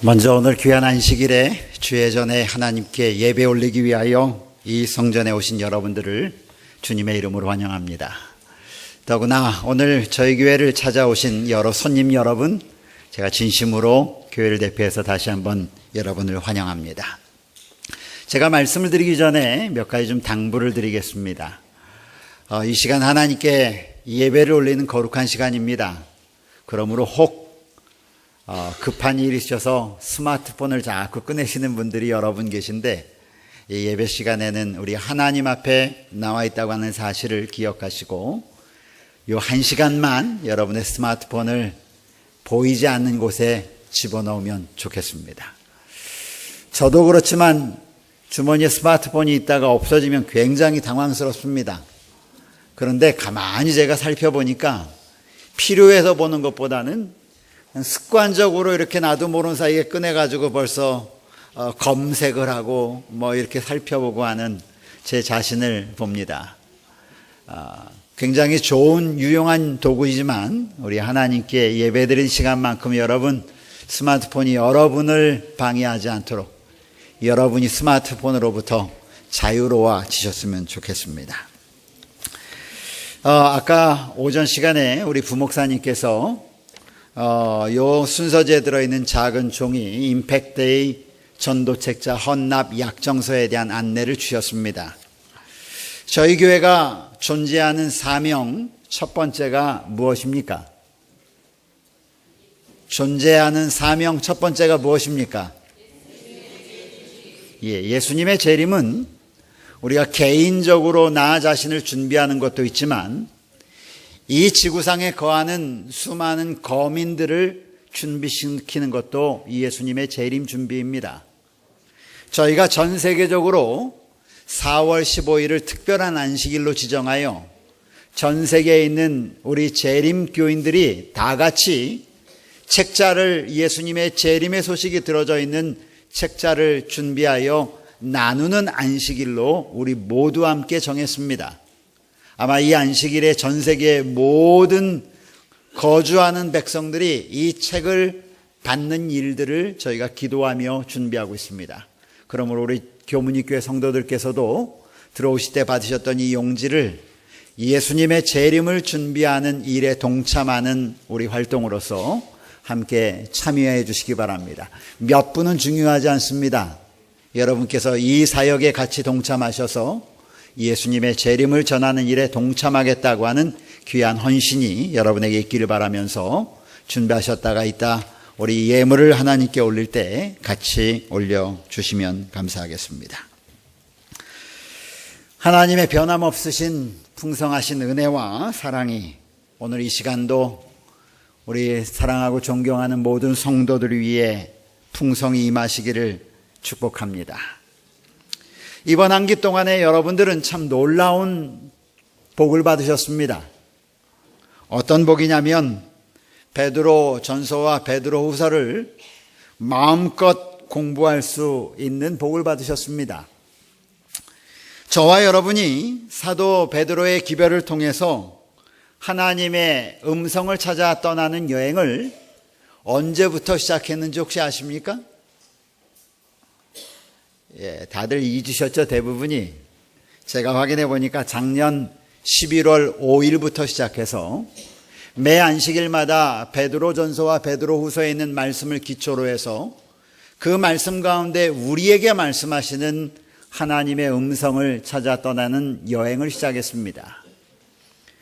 먼저 오늘 귀한 안식일에 주의 전에 하나님께 예배 올리기 위하여 이 성전에 오신 여러분들을 주님의 이름으로 환영합니다. 더구나 오늘 저희 교회를 찾아오신 여러 손님 여러분, 제가 진심으로 교회를 대표해서 다시 한번 여러분을 환영합니다. 제가 말씀을 드리기 전에 몇 가지 좀 당부를 드리겠습니다. 이 시간 하나님께 예배를 올리는 거룩한 시간입니다. 그러므로 혹 급한 일이 있어서 스마트폰을 자꾸 꺼내시는 분들이 여러 분 계신데, 이 예배 시간에는 우리 하나님 앞에 나와 있다고 하는 사실을 기억하시고 요 한 시간만 여러분의 스마트폰을 보이지 않는 곳에 집어넣으면 좋겠습니다. 저도 그렇지만 주머니에 스마트폰이 있다가 없어지면 굉장히 당황스럽습니다. 그런데 가만히 제가 살펴보니까 필요해서 보는 것보다는 습관적으로 이렇게 나도 모르는 사이에 꺼내가지고 벌써 검색을 하고 이렇게 살펴보고 하는 제 자신을 봅니다. 굉장히 좋은 유용한 도구이지만 우리 하나님께 예배드린 시간만큼 여러분 스마트폰이 여러분을 방해하지 않도록 여러분이 스마트폰으로부터 자유로워지셨으면 좋겠습니다. 아까 오전 시간에 우리 부목사님께서 요 순서지에 들어있는 작은 종이 임팩트데이 전도책자 헌납 약정서에 대한 안내를 주셨습니다. 저희 교회가 존재하는 사명 첫 번째가 무엇입니까? 존재하는 사명 첫 번째가 무엇입니까? 예수님의 재림은 우리가 개인적으로 나 자신을 준비하는 것도 있지만 이 지구상에 거하는 수많은 거민들을 준비시키는 것도 예수님의 재림 준비입니다. 저희가 전 세계적으로 4월 15일을 특별한 안식일로 지정하여 전 세계에 있는 우리 재림 교인들이 다 같이 책자를, 예수님의 재림의 소식이 들어져 있는 책자를 준비하여 나누는 안식일로 우리 모두 함께 정했습니다. 아마 이 안식일에 전 세계의 모든 거주하는 백성들이 이 책을 받는 일들을 저희가 기도하며 준비하고 있습니다. 그러므로 우리 교문이교회 성도들께서도 들어오실 때 받으셨던 이 용지를 예수님의 재림을 준비하는 일에 동참하는 우리 활동으로서 함께 참여해 주시기 바랍니다. 몇 분은 중요하지 않습니다. 여러분께서 이 사역에 같이 동참하셔서 예수님의 재림을 전하는 일에 동참하겠다고 하는 귀한 헌신이 여러분에게 있기를 바라면서 준비하셨다가 이따 우리 예물을 하나님께 올릴 때 같이 올려주시면 감사하겠습니다. 하나님의 변함없으신 풍성하신 은혜와 사랑이 오늘 이 시간도 우리 사랑하고 존경하는 모든 성도들 위해 풍성히 임하시기를 축복합니다. 이번 한 기 동안에 여러분들은 참 놀라운 복을 받으셨습니다. 어떤 복이냐면 베드로 전서와 베드로 후서를 마음껏 공부할 수 있는 복을 받으셨습니다. 저와 여러분이 사도 베드로의 기별을 통해서 하나님의 음성을 찾아 떠나는 여행을 언제부터 시작했는지 혹시 아십니까? 다들 잊으셨죠? 대부분이. 제가 확인해 보니까 작년 11월 5일부터 시작해서 매 안식일마다 베드로전서와 베드로후서에 있는 말씀을 기초로 해서 그 말씀 가운데 우리에게 말씀하시는 하나님의 음성을 찾아 떠나는 여행을 시작했습니다.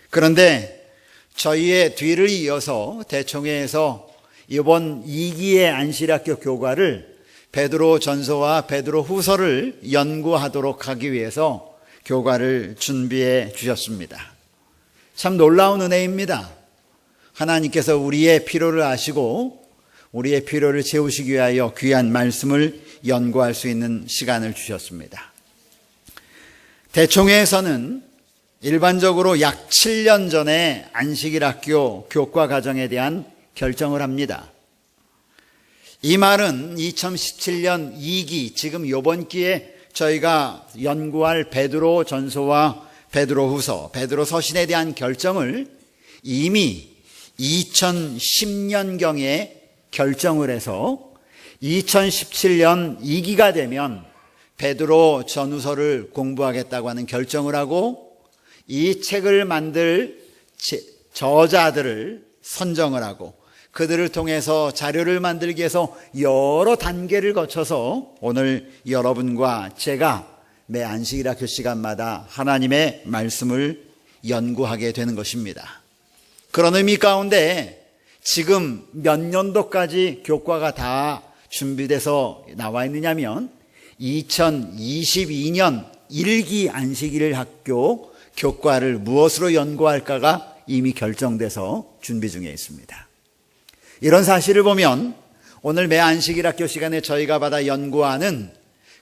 그런데 저희의 뒤를 이어서 대총회에서 이번 2기의 안식일학교 교과를 베드로 전서와 베드로 후서를 연구하도록 하기 위해서 교과를 준비해 주셨습니다. 참 놀라운 은혜입니다. 하나님께서 우리의 필요를 아시고 우리의 필요를 채우시기 위하여 귀한 말씀을 연구할 수 있는 시간을 주셨습니다. 대총회에서는 일반적으로 약 7년 전에 안식일학교 교과 과정에 대한 결정을 합니다. 이 말은 2017년 2기, 지금 이번 기에 저희가 연구할 베드로 전서와 베드로 후서, 베드로 서신에 대한 결정을 이미 2010년경에 결정을 해서 2017년 2기가 되면 베드로 전후서를 공부하겠다고 하는 결정을 하고 이 책을 만들 저자들을 선정을 하고 그들을 통해서 자료를 만들기 위해서 여러 단계를 거쳐서 오늘 여러분과 제가 매 안식일학교 시간마다 하나님의 말씀을 연구하게 되는 것입니다. 그런 의미 가운데 지금 몇 년도까지 교과가 다 준비돼서 나와 있느냐면 2022년 1기 안식일 학교 교과를 무엇으로 연구할까가 이미 결정돼서 준비 중에 있습니다. 이런 사실을 보면 오늘 매 안식일 학교 시간에 저희가 받아 연구하는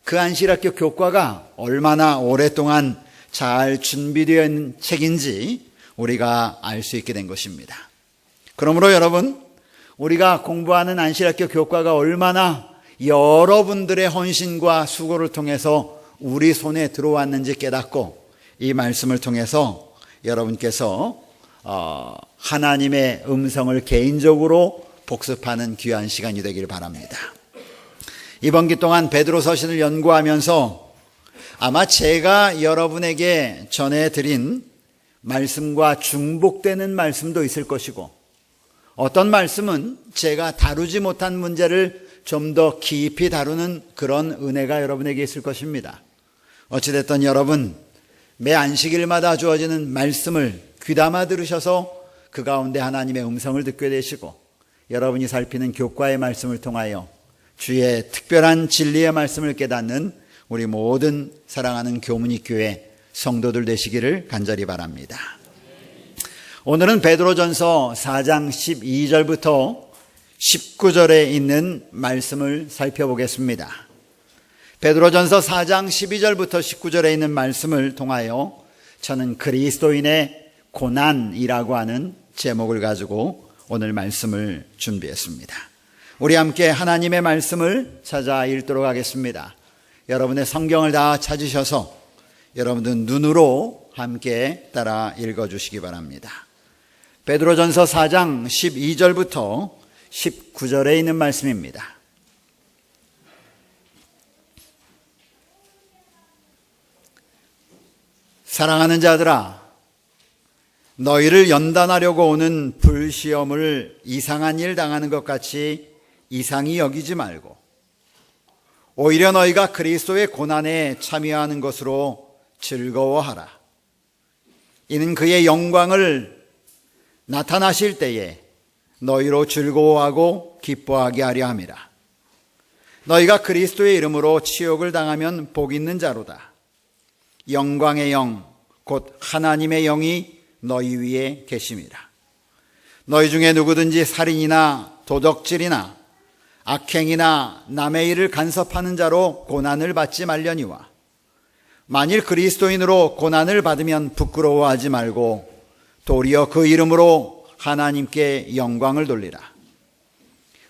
그 안식일학교 교과가 얼마나 오랫동안 잘 준비되어 있는 책인지 우리가 알 수 있게 된 것입니다. 그러므로 여러분, 우리가 공부하는 안식일학교 교과가 얼마나 여러분들의 헌신과 수고를 통해서 우리 손에 들어왔는지 깨닫고 이 말씀을 통해서 여러분께서 하나님의 음성을 개인적으로 복습하는 귀한 시간이 되길 바랍니다. 이번 기 동안 베드로 서신을 연구하면서 아마 제가 여러분에게 전해드린 말씀과 중복되는 말씀도 있을 것이고 어떤 말씀은 제가 다루지 못한 문제를 좀 더 깊이 다루는 그런 은혜가 여러분에게 있을 것입니다. 어찌됐든 여러분, 매 안식일마다 주어지는 말씀을 귀담아 들으셔서 그 가운데 하나님의 음성을 듣게 되시고 여러분이 살피는 교과의 말씀을 통하여 주의 특별한 진리의 말씀을 깨닫는 우리 모든 사랑하는 교문이 교회 성도들 되시기를 간절히 바랍니다. 오늘은 베드로전서 4장 12절부터 19절에 있는 말씀을 살펴보겠습니다. 베드로전서 4장 12절부터 19절에 있는 말씀을 통하여 저는 그리스도인의 고난이라고 하는 제목을 가지고 오늘 말씀을 준비했습니다. 우리 함께 하나님의 말씀을 찾아 읽도록 하겠습니다. 여러분의 성경을 다 찾으셔서 여러분들 눈으로 함께 따라 읽어주시기 바랍니다. 베드로전서 4장 12절부터 19절에 있는 말씀입니다. 사랑하는 자들아, 너희를 연단하려고 오는 불시험을 이상한 일 당하는 것 같이 이상히 여기지 말고 오히려 너희가 그리스도의 고난에 참여하는 것으로 즐거워하라. 이는 그의 영광을 나타나실 때에 너희로 즐거워하고 기뻐하게 하려 함이라. 너희가 그리스도의 이름으로 치욕을 당하면 복 있는 자로다. 영광의 영, 곧 하나님의 영이 너희 위에 계심이라. 너희 중에 누구든지 살인이나 도적질이나 악행이나 남의 일을 간섭하는 자로 고난을 받지 말려니와 만일 그리스도인으로 고난을 받으면 부끄러워하지 말고 도리어 그 이름으로 하나님께 영광을 돌리라.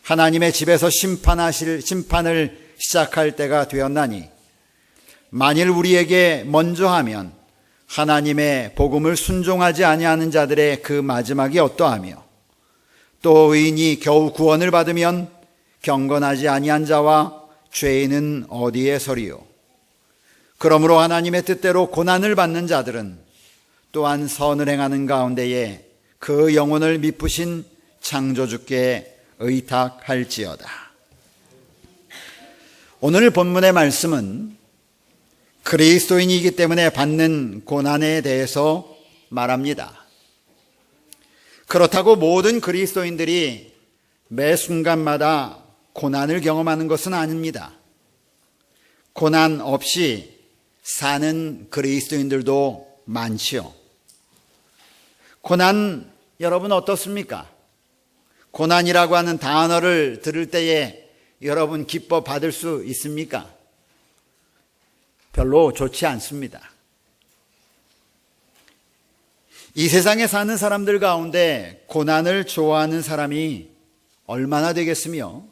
하나님의 집에서 심판을 시작할 때가 되었나니 만일 우리에게 먼저 하면 하나님의 복음을 순종하지 아니하는 자들의 그 마지막이 어떠하며 또 의인이 겨우 구원을 받으면 경건하지 아니한 자와 죄인은 어디에 서리요. 그러므로 하나님의 뜻대로 고난을 받는 자들은 또한 선을 행하는 가운데에 그 영혼을 미쁘신 창조주께 의탁할지어다. 오늘 본문의 말씀은 그리스도인이기 때문에 받는 고난에 대해서 말합니다. 그렇다고 모든 그리스도인들이 매 순간마다 고난을 경험하는 것은 아닙니다. 고난 없이 사는 그리스도인들도 많지요. 고난 여러분 어떻습니까? 고난이라고 하는 단어를 들을 때에 여러분 기뻐 받을 수 있습니까? 별로 좋지 않습니다. 이 세상에 사는 사람들 가운데 고난을 좋아하는 사람이 얼마나 되겠으며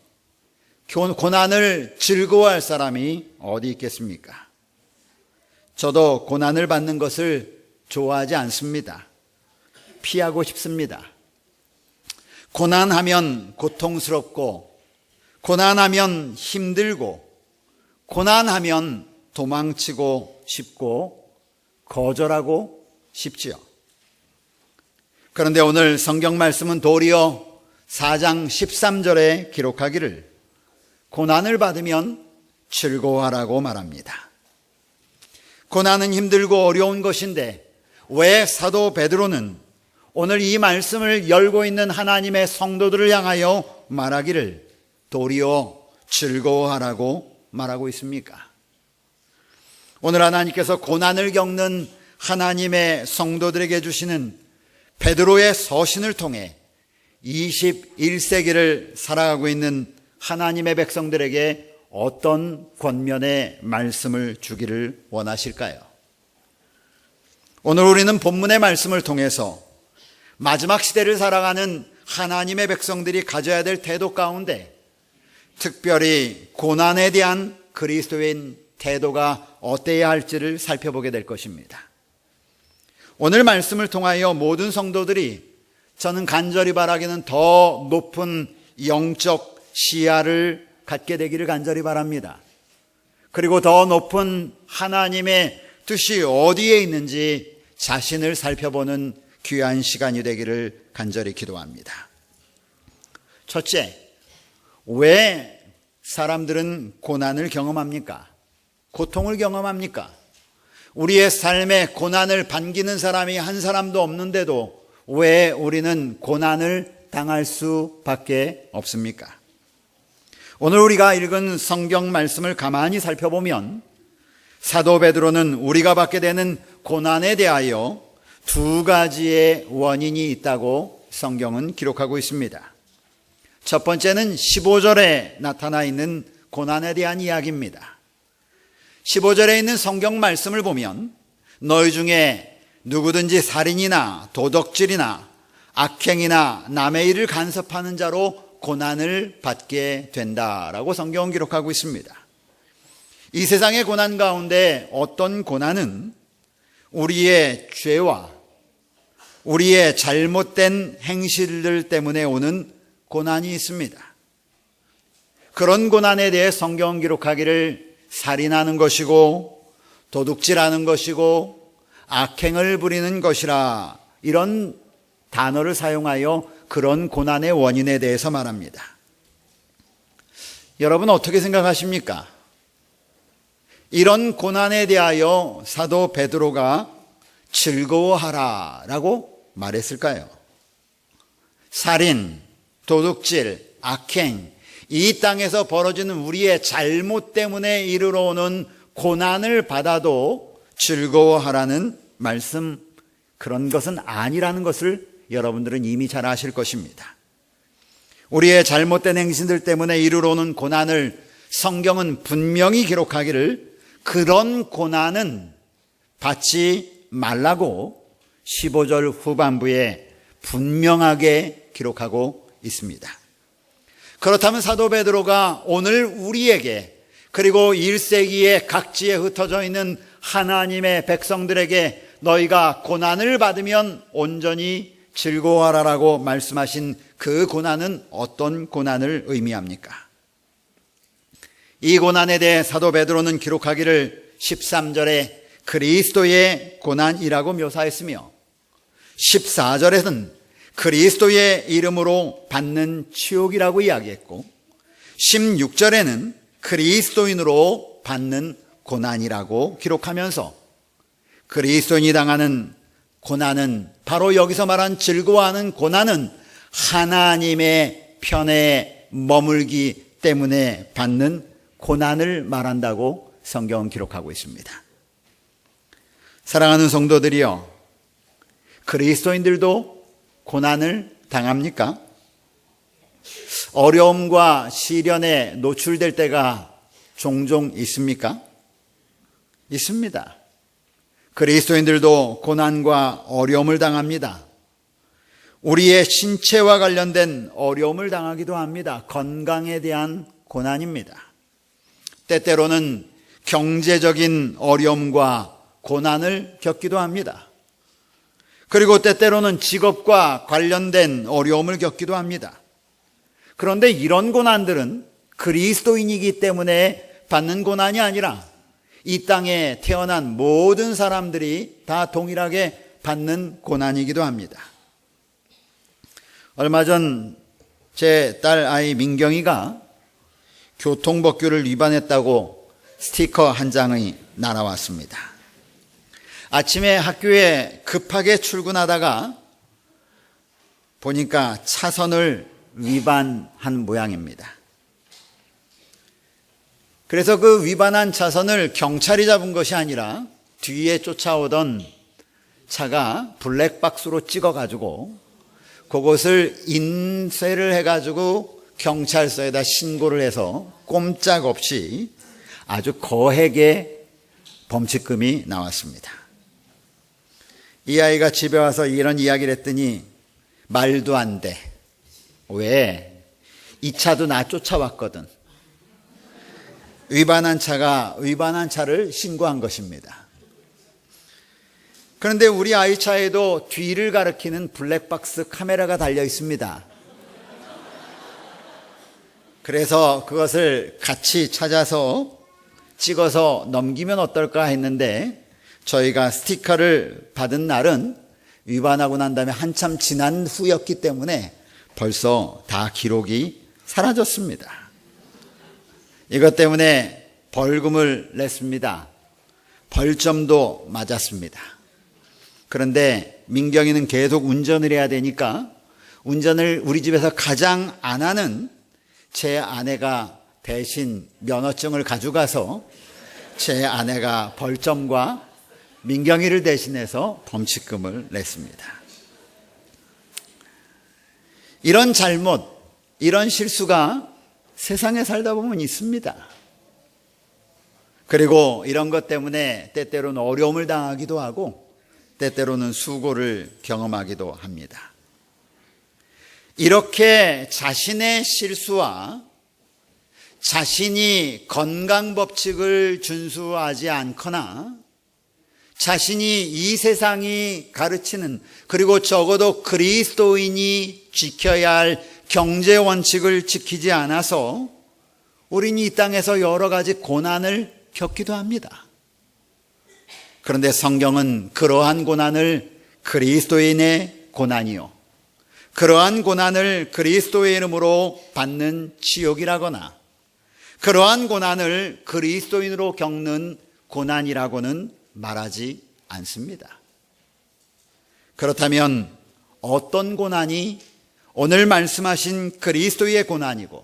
고난을 즐거워할 사람이 어디 있겠습니까? 저도 고난을 받는 것을 좋아하지 않습니다. 피하고 싶습니다. 고난하면 고통스럽고 고난하면 힘들고, 고난하면 도망치고 싶고, 거절하고 싶지요. 그런데 오늘 성경 말씀은 도리어 4장 13절에 기록하기를 고난을 받으면 즐거워하라고 말합니다. 고난은 힘들고 어려운 것인데 왜 사도 베드로는 오늘 이 말씀을 열고 있는 하나님의 성도들을 향하여 말하기를 도리어 즐거워하라고 말하고 있습니까? 오늘 하나님께서 고난을 겪는 하나님의 성도들에게 주시는 베드로의 서신을 통해 21세기를 살아가고 있는 하나님의 백성들에게 어떤 권면의 말씀을 주기를 원하실까요? 오늘 우리는 본문의 말씀을 통해서 마지막 시대를 살아가는 하나님의 백성들이 가져야 될 태도 가운데 특별히 고난에 대한 그리스도인 태도가 어때야 할지를 살펴보게 될 것입니다. 오늘 말씀을 통하여 모든 성도들이 저는 간절히 바라기는 더 높은 영적 시야를 갖게 되기를 간절히 바랍니다. 그리고 더 높은 하나님의 뜻이 어디에 있는지 자신을 살펴보는 귀한 시간이 되기를 간절히 기도합니다. 첫째, 왜 사람들은 고난을 경험합니까? 고통을 경험합니까? 우리의 삶에 고난을 반기는 사람이 한 사람도 없는데도 왜 우리는 고난을 당할 수밖에 없습니까? 오늘 우리가 읽은 성경 말씀을 가만히 살펴보면 사도 베드로는 우리가 받게 되는 고난에 대하여 두 가지의 원인이 있다고 성경은 기록하고 있습니다. 첫 번째는 15절에 나타나 있는 고난에 대한 이야기입니다. 15절에 있는 성경 말씀을 보면 너희 중에 누구든지 살인이나 도덕질이나 악행이나 남의 일을 간섭하는 자로 고난을 받게 된다라고 성경은 기록하고 있습니다. 이 세상의 고난 가운데 어떤 고난은 우리의 죄와 우리의 잘못된 행실들 때문에 오는 고난이 있습니다. 그런 고난에 대해 성경은 기록하기를 살인하는 것이고 도둑질하는 것이고 악행을 부리는 것이라 이런 단어를 사용하여 그런 고난의 원인에 대해서 말합니다. 여러분 어떻게 생각하십니까? 이런 고난에 대하여 사도 베드로가 즐거워하라라고 말했을까요? 살인, 도둑질, 악행, 이 땅에서 벌어지는 우리의 잘못 때문에 이르러 오는 고난을 받아도 즐거워하라는 말씀, 그런 것은 아니라는 것을 여러분들은 이미 잘 아실 것입니다. 우리의 잘못된 행실들 때문에 이르러 오는 고난을 성경은 분명히 기록하기를 그런 고난은 받지 말라고 15절 후반부에 분명하게 기록하고 있습니다. 그렇다면 사도 베드로가 오늘 우리에게 그리고 1세기의 각지에 흩어져 있는 하나님의 백성들에게 너희가 고난을 받으면 온전히 즐거워하라라고 말씀하신 그 고난은 어떤 고난을 의미합니까? 이 고난에 대해 사도 베드로는 기록하기를 13절에 그리스도의 고난이라고 묘사했으며 14절에는 그리스도의 이름으로 받는 치욕이라고 이야기했고 16절에는 그리스도인으로 받는 고난이라고 기록하면서 그리스도인이 당하는 고난은 바로 여기서 말한 즐거워하는 고난은 하나님의 편에 머물기 때문에 받는 고난을 말한다고 성경은 기록하고 있습니다. 사랑하는 성도들이여, 그리스도인들도 고난을 당합니까? 어려움과 시련에 노출될 때가 종종 있습니까? 있습니다. 그리스도인들도 고난과 어려움을 당합니다. 우리의 신체와 관련된 어려움을 당하기도 합니다. 건강에 대한 고난입니다. 때때로는 경제적인 어려움과 고난을 겪기도 합니다. 그리고 때때로는 직업과 관련된 어려움을 겪기도 합니다. 그런데 이런 고난들은 그리스도인이기 때문에 받는 고난이 아니라 이 땅에 태어난 모든 사람들이 다 동일하게 받는 고난이기도 합니다. 얼마 전 제 딸 아이 민경이가 교통법규를 위반했다고 스티커 한 장이 날아왔습니다. 아침에 학교에 급하게 출근하다가 보니까 차선을 위반한 모양입니다. 그래서 그 위반한 차선을 경찰이 잡은 것이 아니라 뒤에 쫓아오던 차가 블랙박스로 찍어가지고 그것을 인쇄를 해가지고 경찰서에다 신고를 해서 꼼짝없이 아주 거액의 범칙금이 나왔습니다. 이 아이가 집에 와서 이런 이야기를 했더니 말도 안 돼. 왜? 이 차도 나 쫓아왔거든. 위반한 차를 신고한 것입니다. 그런데 우리 아이 차에도 뒤를 가리키는 블랙박스 카메라가 달려 있습니다. 그래서 그것을 같이 찾아서 찍어서 넘기면 어떨까 했는데 저희가 스티커를 받은 날은 위반하고 난 다음에 한참 지난 후였기 때문에 벌써 다 기록이 사라졌습니다. 이것 때문에 벌금을 냈습니다. 벌점도 맞았습니다. 그런데 민경이는 계속 운전을 해야 되니까 운전을 우리 집에서 가장 안 하는 제 아내가 대신 면허증을 가져가서 제 아내가 벌점과 민경이를 대신해서 범칙금을 냈습니다. 이런 잘못, 이런 실수가 세상에 살다 보면 있습니다. 그리고 이런 것 때문에 때때로는 어려움을 당하기도 하고 때때로는 수고를 경험하기도 합니다. 이렇게 자신의 실수와 자신이 건강법칙을 준수하지 않거나 자신이 이 세상이 가르치는 그리고 적어도 그리스도인이 지켜야 할 경제 원칙을 지키지 않아서 우리는 이 땅에서 여러 가지 고난을 겪기도 합니다. 그런데 성경은 그러한 고난을 그리스도인의 고난이요, 그러한 고난을 그리스도의 이름으로 받는 치욕이라거나 그러한 고난을 그리스도인으로 겪는 고난이라고는 말하지 않습니다. 그렇다면 어떤 고난이 오늘 말씀하신 그리스도의 고난이고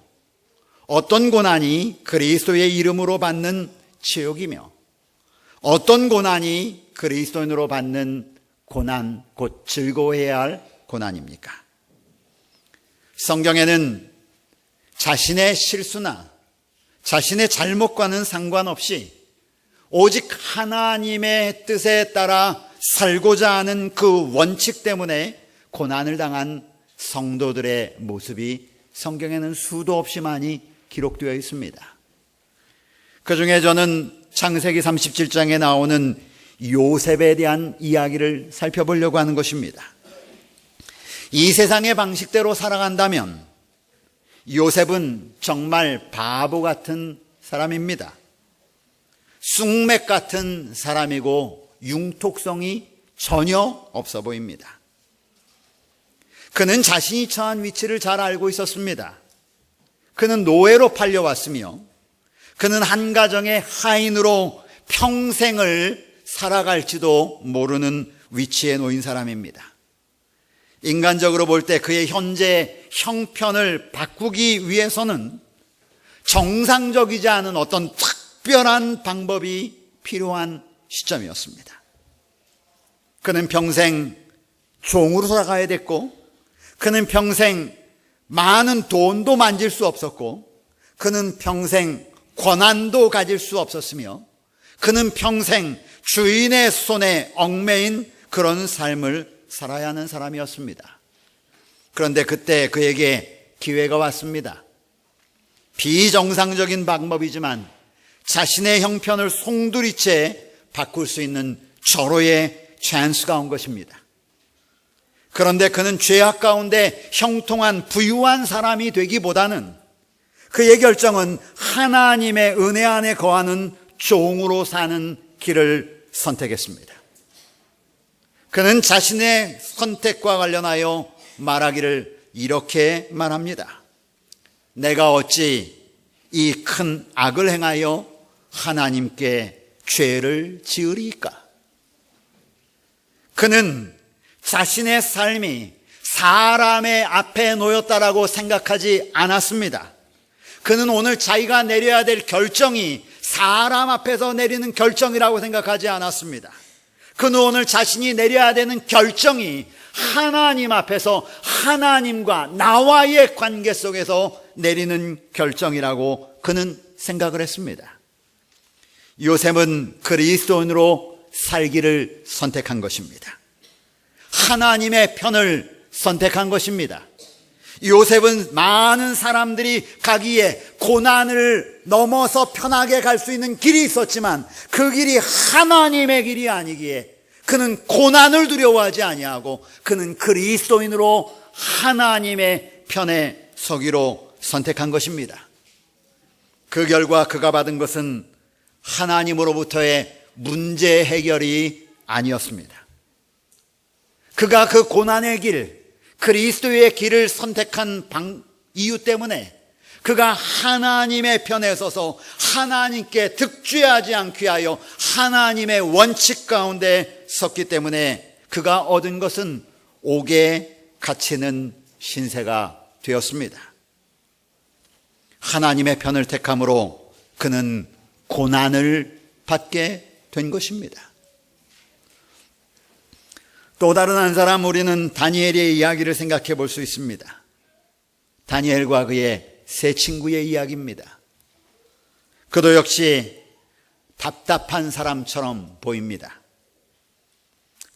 어떤 고난이 그리스도의 이름으로 받는 치욕이며 어떤 고난이 그리스도인으로 받는 고난, 곧 즐거워해야 할 고난입니까? 성경에는 자신의 실수나 자신의 잘못과는 상관없이 오직 하나님의 뜻에 따라 살고자 하는 그 원칙 때문에 고난을 당한 성도들의 모습이 성경에는 수도 없이 많이 기록되어 있습니다. 그 중에 저는 창세기 37장에 나오는 요셉에 대한 이야기를 살펴보려고 하는 것입니다. 이 세상의 방식대로 살아간다면 요셉은 정말 바보 같은 사람입니다. 쑥맥 같은 사람이고 융통성이 전혀 없어 보입니다. 그는 자신이 처한 위치를 잘 알고 있었습니다. 그는 노예로 팔려왔으며 그는 한 가정의 하인으로 평생을 살아갈지도 모르는 위치에 놓인 사람입니다. 인간적으로 볼 때 그의 현재 형편을 바꾸기 위해서는 정상적이지 않은 어떤 특별한 방법이 필요한 시점이었습니다. 그는 평생 종으로 살아가야 됐고 그는 평생 많은 돈도 만질 수 없었고 그는 평생 권한도 가질 수 없었으며 그는 평생 주인의 손에 얽매인 그런 삶을 살아야 하는 사람이었습니다. 그런데 그때 그에게 기회가 왔습니다. 비정상적인 방법이지만 자신의 형편을 송두리째 바꿀 수 있는 절호의 찬스가 온 것입니다. 그런데 그는 죄악 가운데 형통한 부유한 사람이 되기보다는 그의 결정은 하나님의 은혜 안에 거하는 종으로 사는 길을 선택했습니다. 그는 자신의 선택과 관련하여 말하기를 이렇게 말합니다. 내가 어찌 이 큰 악을 행하여 하나님께 죄를 지으리이까? 그는 자신의 삶이 사람의 앞에 놓였다라고 생각하지 않았습니다. 그는 오늘 자기가 내려야 될 결정이 사람 앞에서 내리는 결정이라고 생각하지 않았습니다. 그는 오늘 자신이 내려야 되는 결정이 하나님 앞에서 하나님과 나와의 관계 속에서 내리는 결정이라고 그는 생각을 했습니다. 요셉은 그리스도인으로 살기를 선택한 것입니다. 하나님의 편을 선택한 것입니다. 요셉은 많은 사람들이 가기에 고난을 넘어서 편하게 갈 수 있는 길이 있었지만 그 길이 하나님의 길이 아니기에 그는 고난을 두려워하지 아니하고 그는 그리스도인으로 하나님의 편에 서기로 선택한 것입니다. 그 결과 그가 받은 것은 하나님으로부터의 문제 해결이 아니었습니다. 그가 그 고난의 길, 그리스도의 길을 선택한 이유 때문에 그가 하나님의 편에 서서 하나님께 득죄하지 않게 하여 하나님의 원칙 가운데 섰기 때문에 그가 얻은 것은 옥에 갇히는 신세가 되었습니다. 하나님의 편을 택함으로 그는 고난을 받게 된 것입니다. 또 다른 한 사람, 우리는 다니엘의 이야기를 생각해 볼 수 있습니다. 다니엘과 그의 세 친구의 이야기입니다. 그도 역시 답답한 사람처럼 보입니다.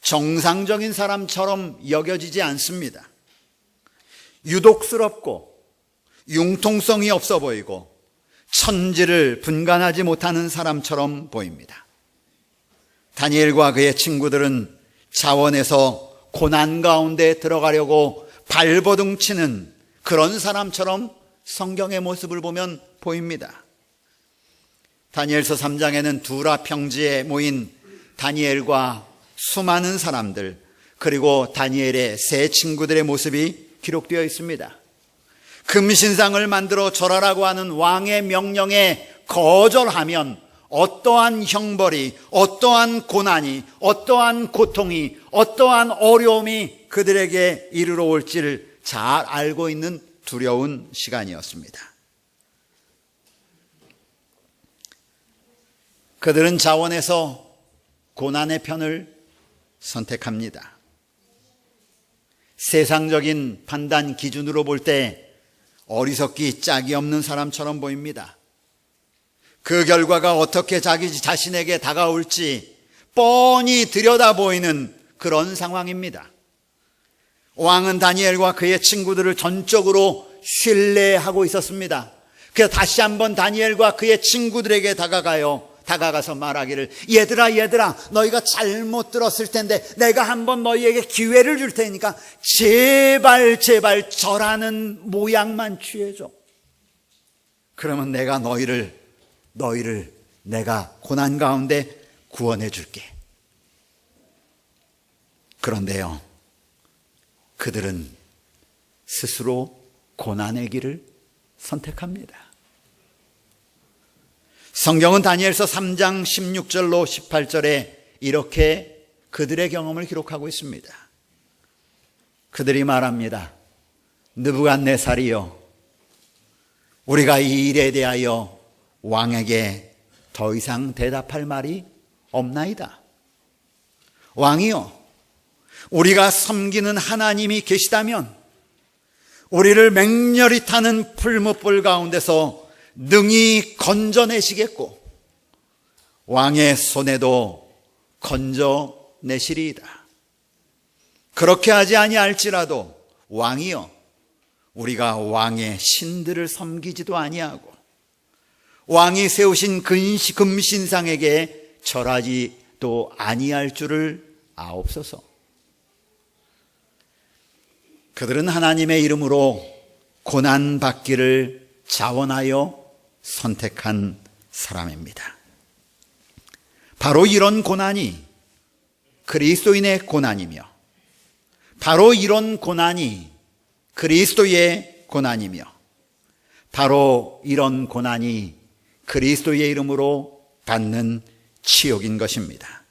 정상적인 사람처럼 여겨지지 않습니다. 유독스럽고 융통성이 없어 보이고 천지를 분간하지 못하는 사람처럼 보입니다. 다니엘과 그의 친구들은 자원에서 고난 가운데 들어가려고 발버둥 치는 그런 사람처럼 성경의 모습을 보면 보입니다. 다니엘서 3장에는 두라 평지에 모인 다니엘과 수많은 사람들, 그리고 다니엘의 세 친구들의 모습이 기록되어 있습니다. 금신상을 만들어 절하라고 하는 왕의 명령에 거절하면 어떠한 형벌이, 어떠한 고난이, 어떠한 고통이, 어떠한 어려움이 그들에게 이르러 올지를 잘 알고 있는 두려운 시간이었습니다. 그들은 자원에서 고난의 편을 선택합니다. 세상적인 판단 기준으로 볼 때 어리석기 짝이 없는 사람처럼 보입니다. 그 결과가 어떻게 자기 자신에게 다가올지 뻔히 들여다 보이는 그런 상황입니다. 왕은 다니엘과 그의 친구들을 전적으로 신뢰하고 있었습니다. 그래서 다시 한번 다니엘과 그의 친구들에게 다가가서 말하기를, 얘들아 너희가 잘못 들었을 텐데 내가 한번 너희에게 기회를 줄 테니까 제발 절하는 모양만 취해줘. 그러면 내가 너희를 내가 고난 가운데 구원해 줄게. 그런데요, 그들은 스스로 고난의 길을 선택합니다. 성경은 다니엘서 3장 16절로 18절에 이렇게 그들의 경험을 기록하고 있습니다. 그들이 말합니다. 느부갓네살이여, 우리가 이 일에 대하여 왕에게 더 이상 대답할 말이 없나이다. 왕이여, 우리가 섬기는 하나님이 계시다면 우리를 맹렬히 타는 풀무불 가운데서 능히 건져내시겠고 왕의 손에도 건져내시리이다. 그렇게 하지 아니할지라도 왕이여, 우리가 왕의 신들을 섬기지도 아니하고 왕이 세우신 금신상에게 절하지도 아니할 줄을 아옵소서. 그들은 하나님의 이름으로 고난받기를 자원하여 선택한 사람입니다. 바로 이런 고난이 그리스도인의 고난이며, 바로 이런 고난이 그리스도의 고난이며, 바로 이런 고난이 그리스도의 이름으로 받는 치욕인 것입니다.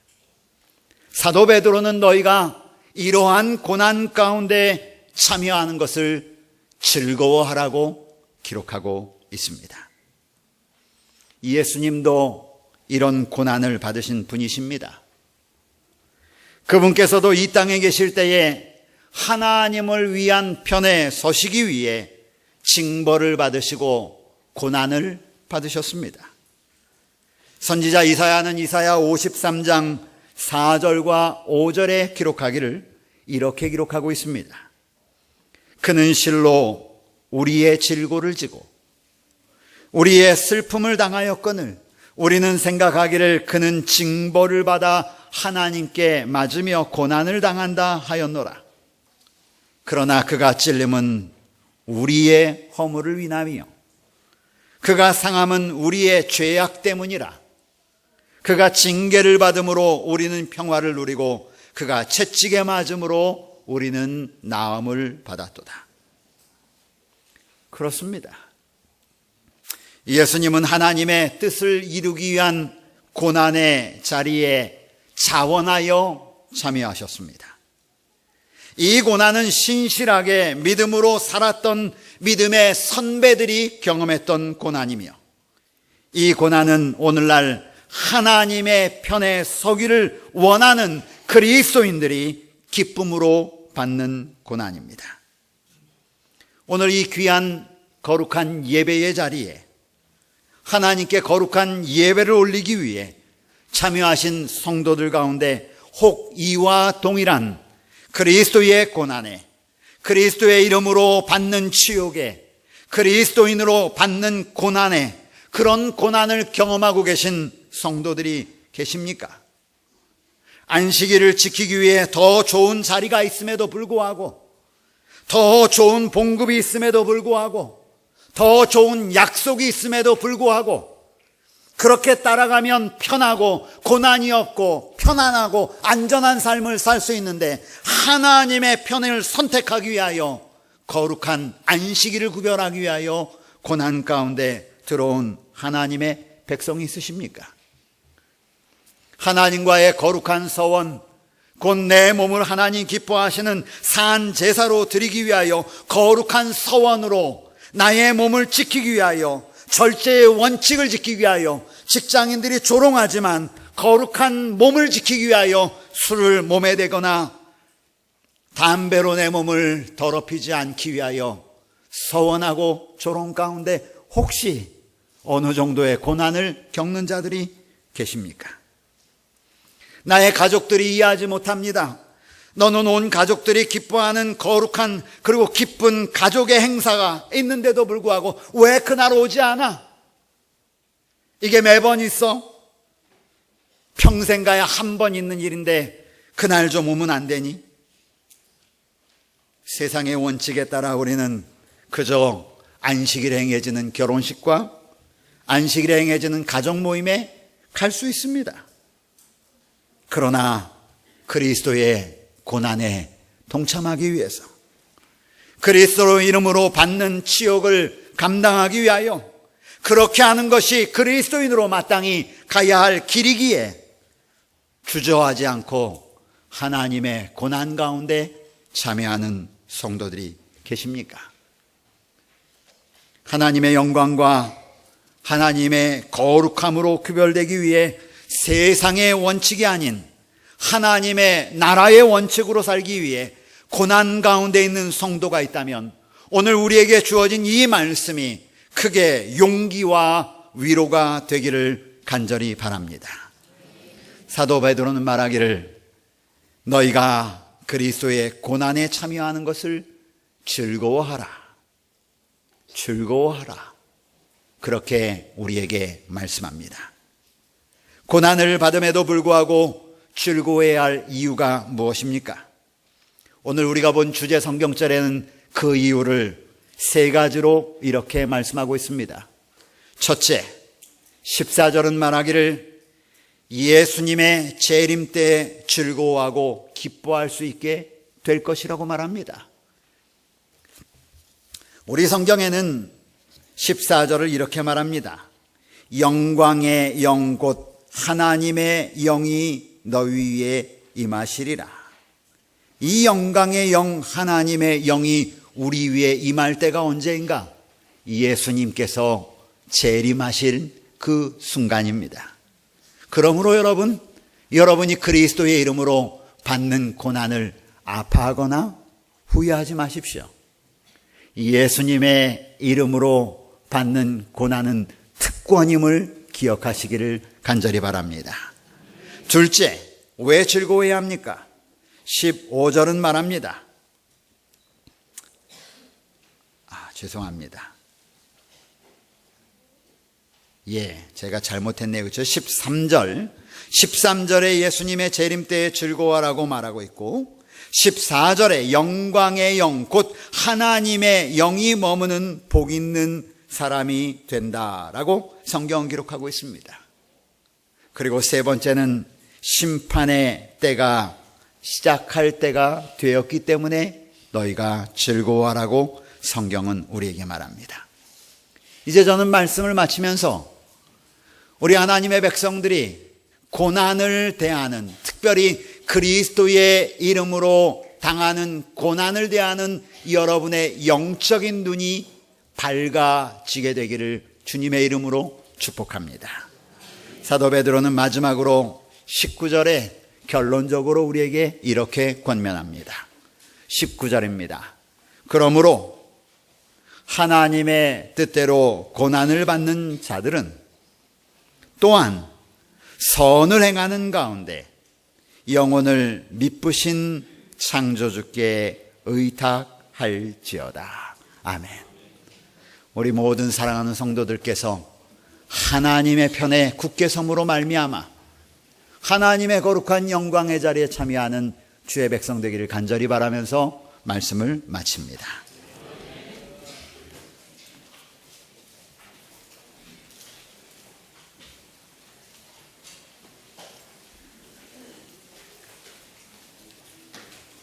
사도 베드로는 너희가 이러한 고난 가운데 참여하는 것을 즐거워하라고 기록하고 있습니다. 예수님도 이런 고난을 받으신 분이십니다. 그분께서도 이 땅에 계실 때에 하나님을 위한 편에 서시기 위해 징벌을 받으시고 고난을 받으셨습니다. 선지자 이사야는 이사야 53장 4절과 5절에 기록하기를 이렇게 기록하고 있습니다. 그는 실로 우리의 질고를 지고 우리의 슬픔을 당하였거늘 우리는 생각하기를 그는 징벌을 받아 하나님께 맞으며 고난을 당한다 하였노라. 그러나 그가 찔림은 우리의 허물을 위하며 그가 상함은 우리의 죄악 때문이라. 그가 징계를 받음으로 우리는 평화를 누리고 그가 채찍에 맞음으로 우리는 나음을 받았도다. 그렇습니다. 예수님은 하나님의 뜻을 이루기 위한 고난의 자리에 자원하여 참여하셨습니다. 이 고난은 신실하게 믿음으로 살았던 믿음의 선배들이 경험했던 고난이며, 이 고난은 오늘날 하나님의 편에 서기를 원하는 그리스도인들이 기쁨으로 받는 고난입니다. 오늘 이 귀한 거룩한 예배의 자리에 하나님께 거룩한 예배를 올리기 위해 참여하신 성도들 가운데 혹 이와 동일한 그리스도의 고난에, 그리스도의 이름으로 받는 치욕에, 그리스도인으로 받는 고난에, 그런 고난을 경험하고 계신 성도들이 계십니까? 안식일을 지키기 위해 더 좋은 자리가 있음에도 불구하고, 더 좋은 봉급이 있음에도 불구하고, 더 좋은 약속이 있음에도 불구하고, 그렇게 따라가면 편하고 고난이 없고 편안하고 안전한 삶을 살 수 있는데, 하나님의 편을 선택하기 위하여 거룩한 안식일을 구별하기 위하여 고난 가운데 들어온 하나님의 백성이 있으십니까? 하나님과의 거룩한 서원, 곧 내 몸을 하나님 기뻐하시는 산 제사로 드리기 위하여 거룩한 서원으로 나의 몸을 지키기 위하여, 절제의 원칙을 지키기 위하여 직장인들이 조롱하지만 거룩한 몸을 지키기 위하여 술을 몸에 대거나 담배로 내 몸을 더럽히지 않기 위하여 서원하고 조롱 가운데 혹시 어느 정도의 고난을 겪는 자들이 계십니까? 나의 가족들이 이해하지 못합니다. 너는 온 가족들이 기뻐하는 거룩한 그리고 기쁜 가족의 행사가 있는데도 불구하고 왜 그날 오지 않아? 이게 매번 있어? 평생 가야 한 번 있는 일인데 그날 좀 오면 안 되니? 세상의 원칙에 따라 우리는 그저 안식일에 행해지는 결혼식과 안식일에 행해지는 가족 모임에 갈 수 있습니다. 그러나 그리스도의 고난에 동참하기 위해서, 그리스도 이름으로 받는 치욕을 감당하기 위하여, 그렇게 하는 것이 그리스도인으로 마땅히 가야 할 길이기에 주저하지 않고 하나님의 고난 가운데 참여하는 성도들이 계십니까? 하나님의 영광과 하나님의 거룩함으로 구별되기 위해 세상의 원칙이 아닌 하나님의 나라의 원칙으로 살기 위해 고난 가운데 있는 성도가 있다면, 오늘 우리에게 주어진 이 말씀이 크게 용기와 위로가 되기를 간절히 바랍니다. 사도 베드로는 말하기를 너희가 그리스도의 고난에 참여하는 것을 즐거워하라. 즐거워하라. 그렇게 우리에게 말씀합니다. 고난을 받음에도 불구하고 즐거워해야 할 이유가 무엇입니까? 오늘 우리가 본 주제 성경절에는 그 이유를 세 가지로 이렇게 말씀하고 있습니다. 첫째, 14절은 말하기를 예수님의 재림 때 즐거워하고 기뻐할 수 있게 될 것이라고 말합니다. 우리 성경에는 14절을 이렇게 말합니다. 영광의 영 곧 하나님의 영이 너희 위에 임하시리라. 이 영광의 영 하나님의 영이 우리 위에 임할 때가 언제인가? 예수님께서 재림하실 그 순간입니다. 그러므로 여러분이 그리스도의 이름으로 받는 고난을 아파하거나 후회하지 마십시오. 예수님의 이름으로 받는 고난은 특권임을 기억하시기를 간절히 바랍니다. 둘째, 왜 즐거워해야 합니까? 15절은 말합니다. 죄송합니다. 제가 잘못했네요. 그렇죠? 13절에 예수님의 재림 때에 즐거워하라고 말하고 있고 14절에 영광의 영 곧 하나님의 영이 머무는 복 있는 사람이 된다라고 성경은 기록하고 있습니다. 그리고 세 번째는 심판의 때가 시작할 때가 되었기 때문에 너희가 즐거워하라고 성경은 우리에게 말합니다. 이제 저는 말씀을 마치면서 우리 하나님의 백성들이 고난을 대하는, 특별히 그리스도의 이름으로 당하는 고난을 대하는 여러분의 영적인 눈이 밝아지게 되기를 주님의 이름으로 축복합니다. 사도 베드로는 마지막으로 19절에 결론적으로 우리에게 이렇게 권면합니다. 19절입니다. 그러므로 하나님의 뜻대로 고난을 받는 자들은 또한 선을 행하는 가운데 영혼을 미쁘신 창조주께 의탁할지어다. 아멘. 우리 모든 사랑하는 성도들께서 하나님의 편에 굳게 섬으로 말미암아 하나님의 거룩한 영광의 자리에 참여하는 주의 백성 되기를 간절히 바라면서 말씀을 마칩니다.